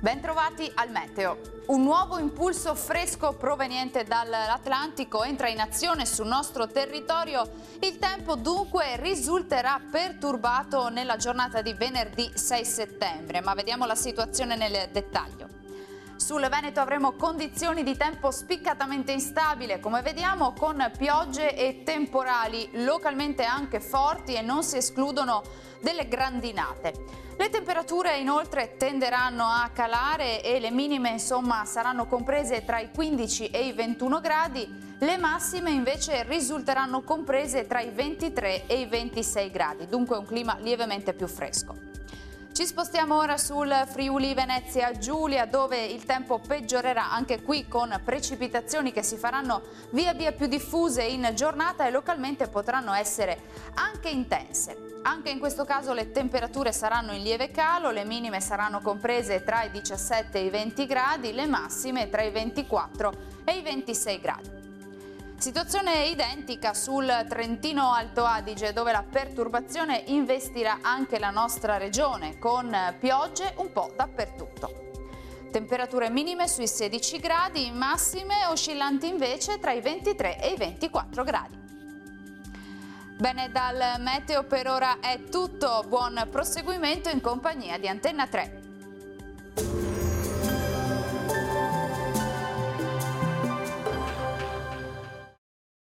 Bentrovati al meteo. Un nuovo impulso fresco proveniente dall'Atlantico entra in azione sul nostro territorio. Il tempo dunque risulterà perturbato nella giornata di venerdì 6 settembre, ma vediamo la situazione nel dettaglio. Sul Veneto avremo condizioni di tempo spiccatamente instabile, come vediamo, con piogge e temporali localmente anche forti e non si escludono delle grandinate. Le temperature inoltre tenderanno a calare e le minime saranno comprese tra i 15 e i 21 gradi, le massime invece risulteranno comprese tra i 23 e i 26 gradi, dunque un clima lievemente più fresco. Ci spostiamo ora sul Friuli Venezia Giulia, dove il tempo peggiorerà anche qui con precipitazioni che si faranno via via più diffuse in giornata e localmente potranno essere anche intense. Anche in questo caso le temperature saranno in lieve calo, le minime saranno comprese tra i 17 e i 20 gradi, le massime tra i 24 e i 26 gradi. Situazione identica sul Trentino Alto Adige, dove la perturbazione investirà anche la nostra regione, con piogge un po' dappertutto. Temperature minime sui 16 gradi, massime oscillanti invece tra i 23 e i 24 gradi. Bene, dal meteo per ora è tutto, buon proseguimento in compagnia di Antenna 3.